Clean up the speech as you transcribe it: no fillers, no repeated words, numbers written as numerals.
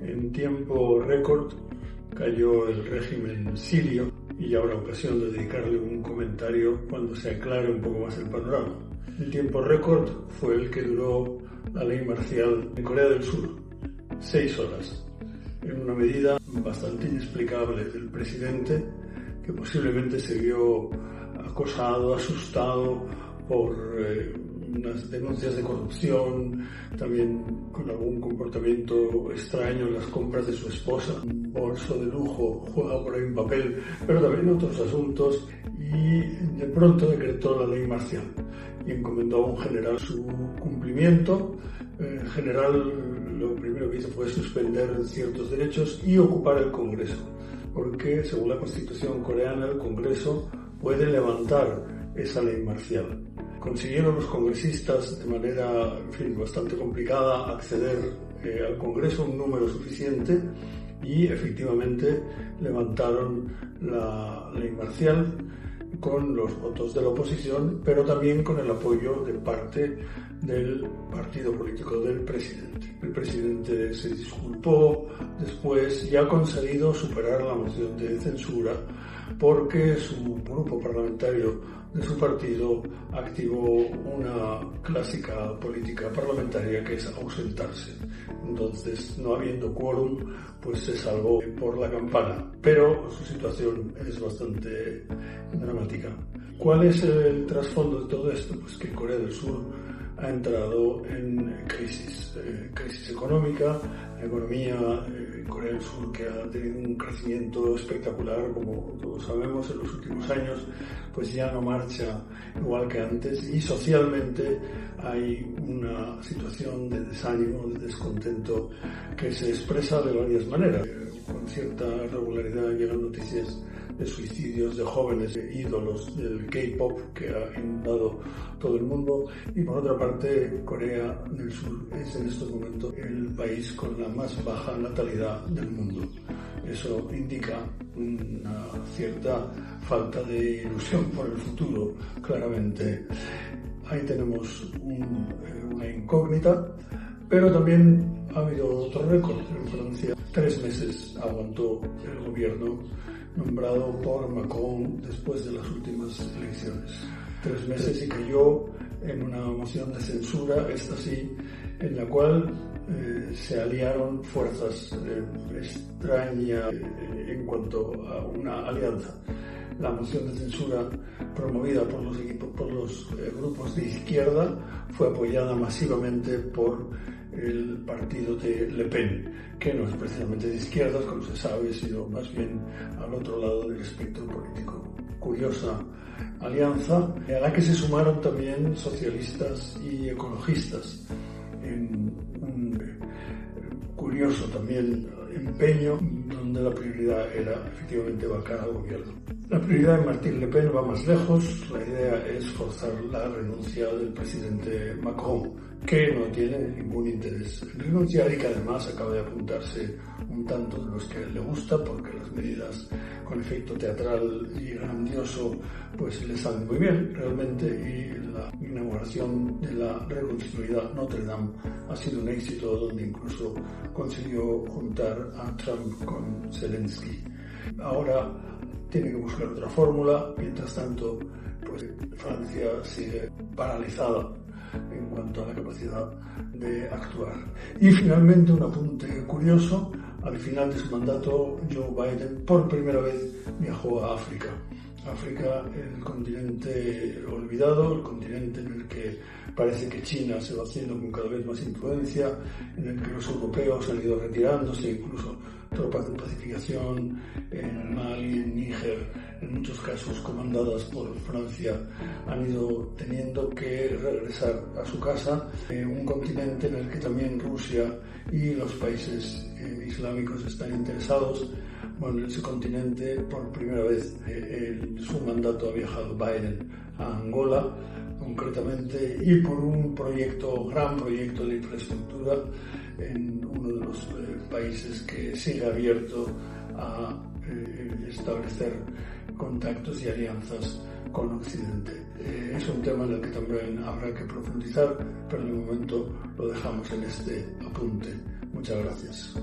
En tiempo récord cayó el régimen sirio y ya habrá ocasión de dedicarle un comentario cuando se aclare un poco más el panorama. El tiempo récord fue el que duró la ley marcial en Corea del Sur, 6 horas, en una medida bastante inexplicable del presidente, que posiblemente se vio acosado, asustado por unas denuncias de corrupción, también con algún comportamiento extraño en las compras de su esposa, un bolso de lujo juega por ahí un papel, pero también otros asuntos, y de pronto decretó la ley marcial y encomendó a un general su cumplimiento. El general lo primero que hizo fue suspender ciertos derechos y ocupar el Congreso, porque según la Constitución coreana el Congreso puede levantar esa ley marcial. Consiguieron los congresistas de manera, bastante complicada acceder al Congreso un número suficiente y efectivamente levantaron la ley marcial con los votos de la oposición, pero también con el apoyo de parte del partido político del presidente. El presidente se disculpó después y ha conseguido superar la moción de censura porque su grupo parlamentario de su partido activó una clásica política parlamentaria que es ausentarse. Entonces, no habiendo quórum, pues se salvó por la campana. Pero su situación es bastante dramática. ¿Cuál es el trasfondo de todo esto? Pues que Corea del Sur ha entrado en crisis económica, la economía en Corea del Sur, que ha tenido un crecimiento espectacular, como todos sabemos, en los últimos años, pues ya no marcha igual que antes, y socialmente hay una situación de desánimo, de descontento, que se expresa de varias maneras. Con cierta regularidad llegan noticias de suicidios de jóvenes ídolos del K-pop que ha inundado todo el mundo, y por otra parte Corea del Sur es en estos momentos el país con la más baja natalidad del mundo. Eso indica una cierta falta de ilusión por el futuro, claramente. Ahí tenemos una incógnita, pero también ha habido otro récord en Francia. 3 meses aguantó el gobierno nombrado por Macron después de las últimas elecciones. 3 meses y cayó en una moción de censura, esta sí, en la cual se aliaron fuerzas extrañas en cuanto a una alianza. La moción de censura promovida por los grupos de izquierda fue apoyada masivamente por el partido de Le Pen, que no es precisamente de izquierdas, como se sabe, sino más bien al otro lado del espectro político. Curiosa alianza, a la que se sumaron también socialistas y ecologistas, en un curioso también empeño donde la prioridad era efectivamente vacar al gobierno. La prioridad de Marine Le Pen va más lejos. La idea es forzar la renuncia del presidente Macron, que no tiene ningún interés en renunciar y que además acaba de apuntarse un tanto de los que a él le gusta, porque las medidas con efecto teatral y grandioso pues le salen muy bien realmente, y la inauguración de la reconstruida Notre Dame ha sido un éxito, donde incluso consiguió juntar a Trump con Zelensky. Ahora tiene que buscar otra fórmula. Mientras tanto, pues Francia sigue paralizada en cuanto a la capacidad de actuar. Y finalmente, un apunte curioso: al final de su mandato, Joe Biden por primera vez viajó a África. África, el continente olvidado, el continente en el que parece que China se va haciendo con cada vez más influencia, en el que los europeos han ido retirándose, incluso tropas de pacificación en Mali, en Níger, en muchos casos comandadas por Francia, han ido teniendo que regresar a su casa. Un continente en el que también Rusia y los países islámicos están interesados. Bueno, en ese continente, por primera vez en su mandato ha viajado Biden a Angola, concretamente, y por un gran proyecto de infraestructura en uno de los países que sigue abierto a establecer contactos y alianzas con Occidente. Es un tema en el que también habrá que profundizar, pero de momento lo dejamos en este apunte. Muchas gracias.